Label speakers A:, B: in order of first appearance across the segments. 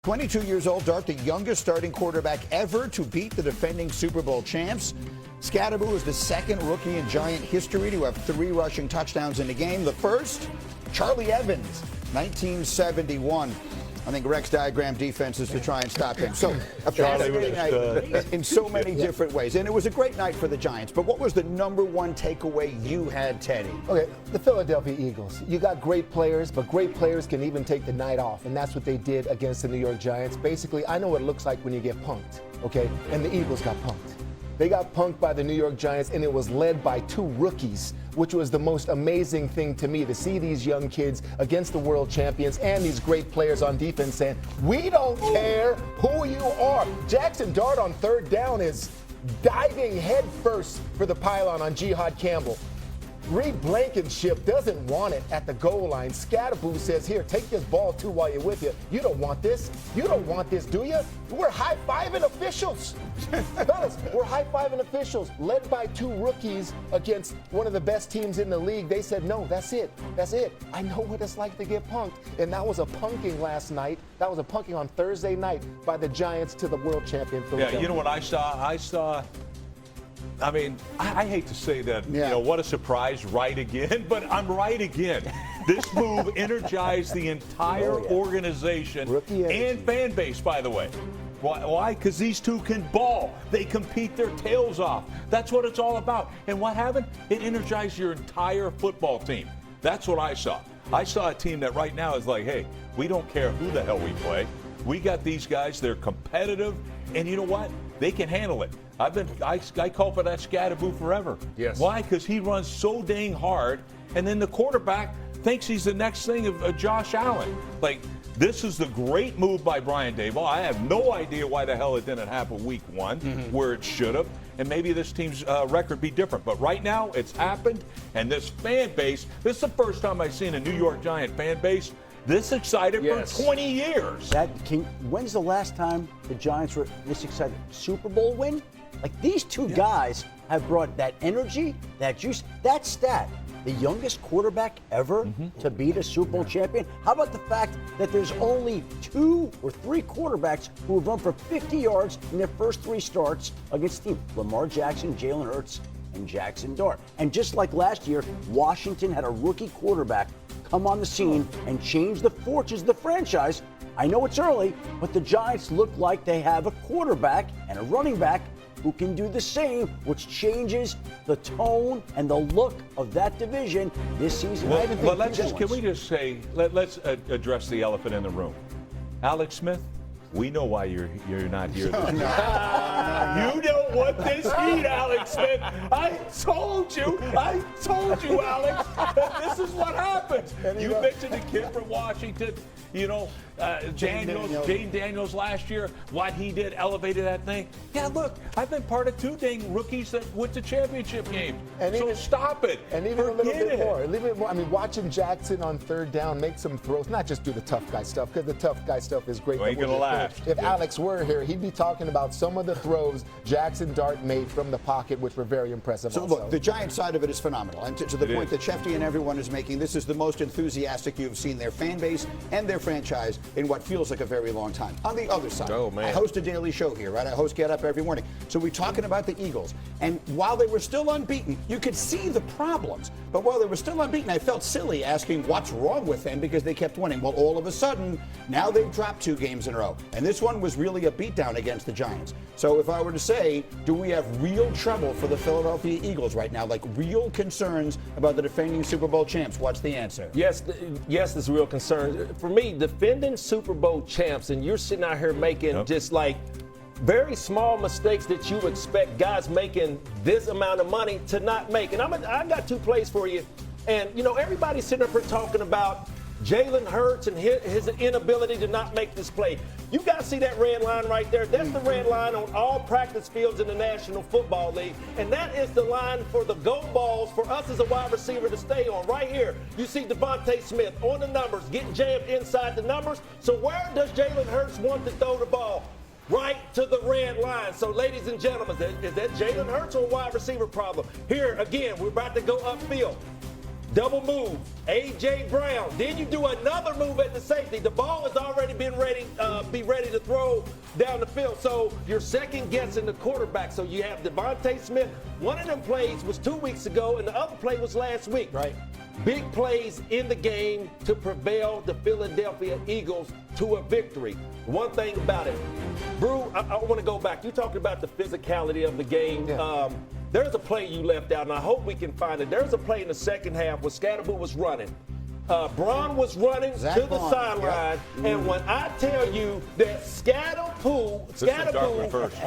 A: 22 years old, Dart, the youngest starting quarterback ever to beat the defending Super Bowl champs. Scadaboo is the second rookie in Giant history to have 3 rushing touchdowns in a game. The first, Charlie Evans, 1971. I think Rex diagrammed defenses to try and stop him. So a fascinating night in so many different ways. And it was a great night for the Giants. But what was the number one takeaway you had, Teddy?
B: Okay, the Philadelphia Eagles. You got great players, but great players can even take the night off. And that's what they did against the New York Giants. Basically, I know what it looks like when you get punked, okay? And the Eagles got punked. They got punked by the New York Giants, and it was led by 2 rookies, which was the most amazing thing to me, to see these young kids against the world champions and these great players on defense saying, we don't care who you are. Jaxson Dart on 3rd down is diving headfirst for the pylon on Jihad Campbell. Reed Blankenship doesn't want it at the goal line. Scadaboo says, here, take this ball too while you're with you. You don't want this. You don't want this, do you? We're high-fiving officials. Fellas, we're high-fiving officials, led by 2 rookies against one of the best teams in the league. They said, no, that's it. That's it. I know what it's like to get punked. And that was a punking last night. That was a punking on Thursday night by the Giants to the world champion Philadelphia.
C: Yeah, you know what I saw, I mean, I hate to say that, you know, what a surprise, right again, but I'm right again. This move energized the entire organization and fan base, by the way. Why? Because these 2 can ball. They compete their tails off. That's what it's all about. And what happened? It energized your entire football team. That's what I saw. I saw a team that right now is like, hey, we don't care who the hell we play. We got these guys. They're competitive. And you know what? They can handle it. I call for that Scadaboo forever.
D: Yes.
C: Why? Because he runs so dang hard, and then the quarterback thinks he's the next thing of Josh Allen. Like, this is the great move by Brian Daboll. I have no idea why the hell it didn't happen week 1, where it should have, and maybe this team's record be different. But right now, it's happened, and this fan base, this is the first time I've seen a New York Giant fan base this excited for 20 years.
E: When's the last time the Giants were this excited? Super Bowl win? Like, these 2 guys have brought that energy, that juice, that stat. The youngest quarterback ever to beat a Super Bowl champion. How about the fact that there's only 2 or 3 quarterbacks who have run for 50 yards in their first 3 starts against the team? Lamar Jackson, Jalen Hurts, and Jaxson Dart. And just like last year, Washington had a rookie quarterback come on the scene and change the fortunes of the franchise. I know it's early, but the Giants look like they have a quarterback and a running back who can do the same, which changes the tone and the look of that division this season.
C: Can we just say, let's address the elephant in the room. Alex Smith, we know why you're not here this year. You don't want this heat, Alex Smith. I told you, Alex, that this is what happens. You mentioned the kid from Washington, you know, Jayden Daniels last year, what he did, elevated that thing. Yeah, look, I've been part of 2 dang rookies that went to championship games. Stop it.
B: And even a little bit more. I mean, watching Jaxson on 3rd down make some throws, not just do the tough guy stuff, because the tough guy stuff is great.
C: You ain't gonna laugh.
B: If Alex were here, he'd be talking about some of the throws Jaxson Dart made from the pocket, which were very impressive.
A: So look, the Giant side of it is phenomenal. And to the point that Shefty and everyone is making, this is the most enthusiastic you've seen their fan base and their franchise in what feels like a very long time. On the other side, I host a daily show here, right? I host Get Up every morning. So we're talking about the Eagles. And while they were still unbeaten, you could see the problems. But while they were still unbeaten, I felt silly asking what's wrong with them because they kept winning. Well, all of a sudden, now they've dropped 2 games in a row. And this one was really a beatdown against the Giants. So if I were to say, do we have real trouble for the Philadelphia Eagles right now, like real concerns about the defending Super Bowl champs? What's the answer?
D: Yes, there's real concern. For me, defending Super Bowl champs, and you're sitting out here making just like very small mistakes that you expect guys making this amount of money to not make. And I got 2 plays for you. And, you know, everybody's sitting up here talking about Jalen Hurts and his inability to not make this play. You guys see that red line right there? That's the red line on all practice fields in the National Football League. And that is the line for the go balls for us as a wide receiver to stay on. Right here, you see Devontae Smith on the numbers, getting jammed inside the numbers. So where does Jalen Hurts want to throw the ball? Right to the red line. So, ladies and gentlemen, is that Jalen Hurts or a wide receiver problem? Here, again, we're about to go upfield. double move, A.J. Brown. Then you do another move at the safety. The ball has already been ready to throw down the field. So you're second guessing the quarterback. So you have Devontae Smith. One of them plays was 2 weeks ago, and the other play was last week.
B: Right.
D: Big plays in the game to prevail the Philadelphia Eagles to a victory. One thing about it, Brew, I want to go back. You talked about the physicality of the game. Yeah. There's a play you left out, and I hope we can find it. There's a play in the second half where Scatterboo was running. Braun was running to the sideline, and when I tell you that Scatterboo,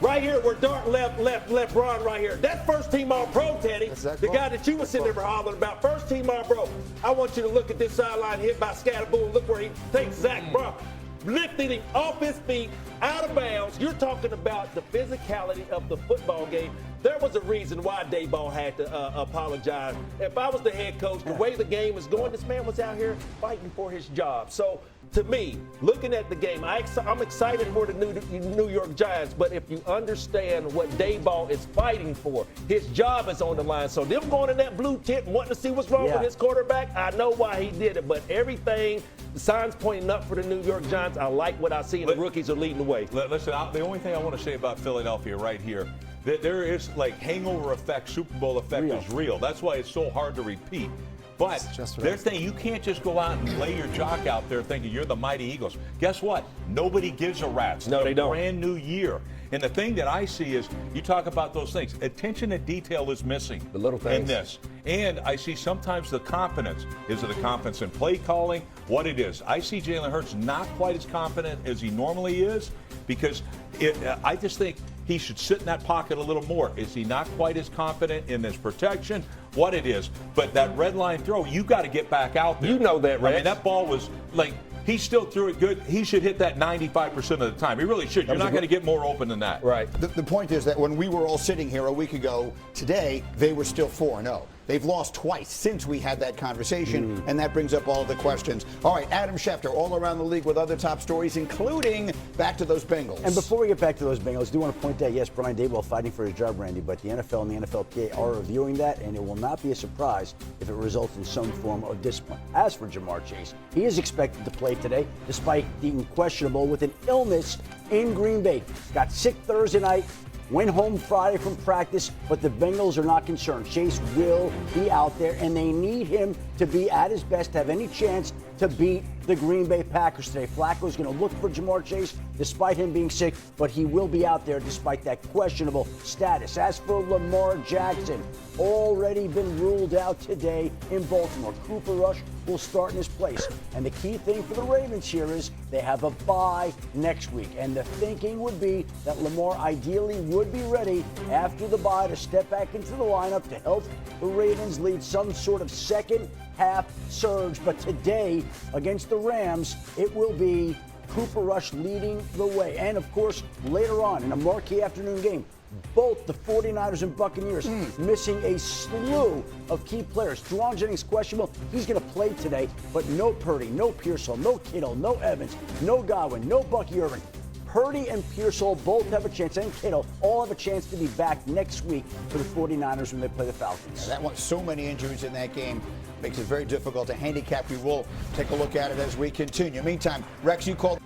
D: right here where Dart left Braun right here. That's first team All-Pro, Teddy. The guy that you were sitting there hollering about, first team All-Pro. I want you to look at this sideline hit by Scatterboo and look where he takes Zach Braun. Lifting him off his feet, out of bounds. You're talking about the physicality of the football game. There was a reason why Daboll had to apologize. If I was the head coach, the way the game is going, this man was out here fighting for his job. So, to me, looking at the game, I'm excited for the New York Giants, but if you understand what Daboll is fighting for, his job is on the line. So them going in that blue tent and wanting to see what's wrong with his quarterback, I know why he did it. But everything, the signs pointing up for the New York Giants, I like what I see, and the rookies are leading the way.
C: Listen, the only thing I want to say about Philadelphia right here, that there is like hangover effect, Super Bowl effect is real. That's why it's so hard to repeat. But they're saying you can't just go out and lay your jock out there thinking you're the mighty Eagles. Guess what? Nobody gives a rat's.
D: No, they don't.
C: Brand new year. And the thing that I see is, you talk about those things. Attention to detail is missing.
D: The little things.
C: In this. And I see sometimes the confidence. Is it the confidence in play calling? What it is. I see Jalen Hurts not quite as confident as he normally is, because I just think he should sit in that pocket a little more. Is he not quite as confident in his protection? What it is. But that red line throw, you got to get back out there.
D: You know that, right?
C: I mean, that ball was like, he still threw it good. He should hit that 95% of the time. He really should. You're not going to get more open than that.
D: Right.
A: The point is that when we were all sitting here a week ago today, they were still 4-0. They've lost twice since we had that conversation, and that brings up all the questions. All right, Adam Schefter, all around the league with other top stories, including back to those Bengals.
E: And before we get back to those Bengals, I do want to point out, yes, Brian Daboll fighting for his job, Randy, but the NFL and the NFLPA are reviewing that, and it will not be a surprise if it results in some form of discipline. As for Jamar Chase, he is expected to play today, despite being questionable with an illness in Green Bay. Got sick Thursday night. Went home Friday from practice, but the Bengals are not concerned. Chase will be out there, and they need him to be at his best to have any chance to beat the Green Bay Packers today. Flacco's going to look for Jamar Chase despite him being sick, but he will be out there despite that questionable status. As for Lamar Jackson, already been ruled out today in Baltimore. Cooper Rush will start in his place. And the key thing for the Ravens here is they have a bye next week. And the thinking would be that Lamar ideally would be ready after the bye to step back into the lineup to help the Ravens lead some sort of second half surge. But today against the Rams, it will be Cooper Rush leading the way. And of course, later on in a marquee afternoon game, both the 49ers and Buccaneers missing a slew of key players. Juwan Jennings questionable. He's going to play today, but no Purdy, no Pearsall, no Kittle, no Evans, no Godwin, no Bucky Irvin. Purdy and Pearsall both have a chance, and Kittle all have a chance to be back next week for the 49ers when they play the Falcons.
A: That one, so many injuries in that game makes it very difficult to handicap. We will take a look at it as we continue. Meantime, Rex, you called.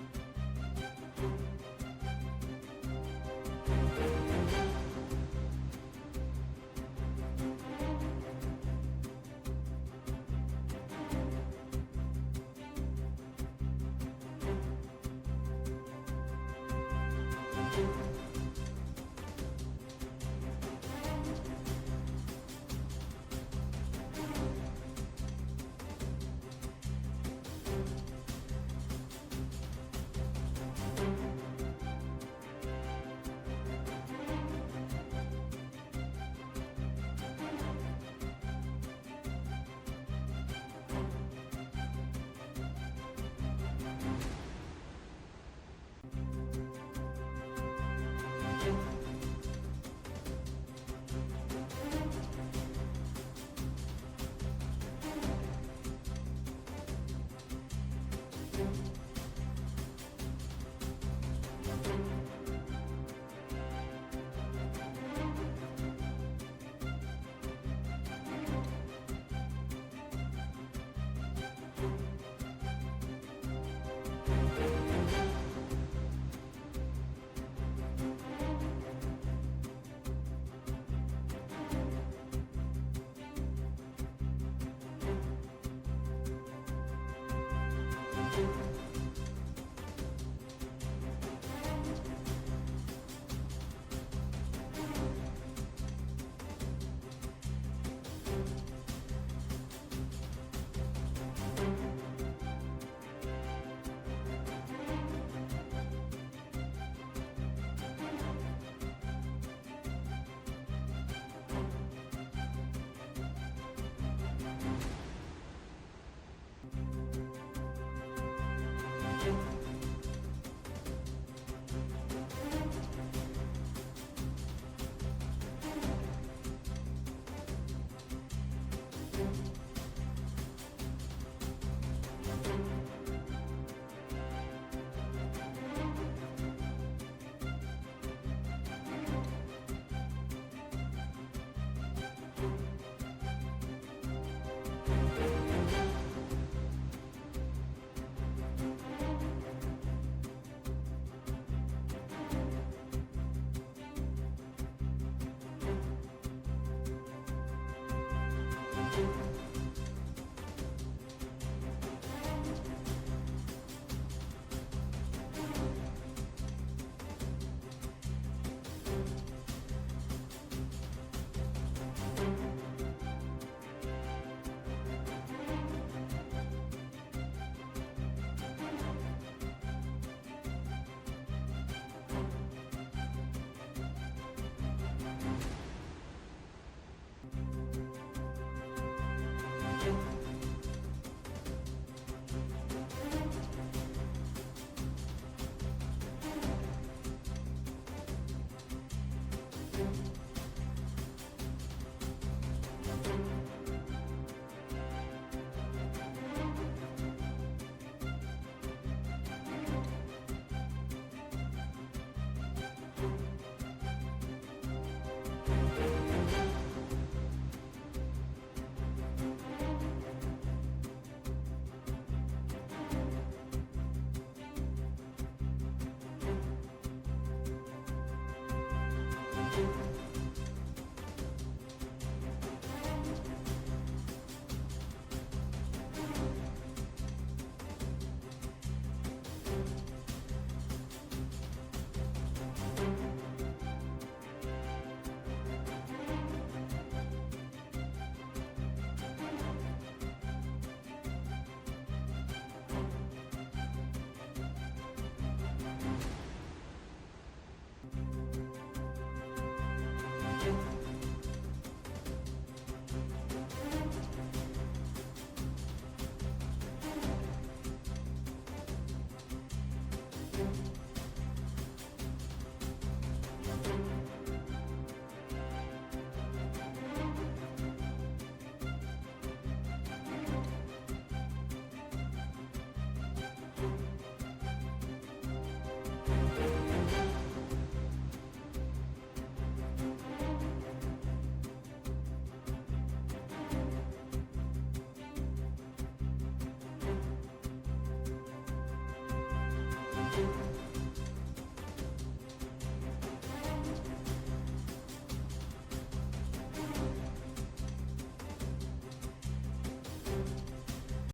A: Bye.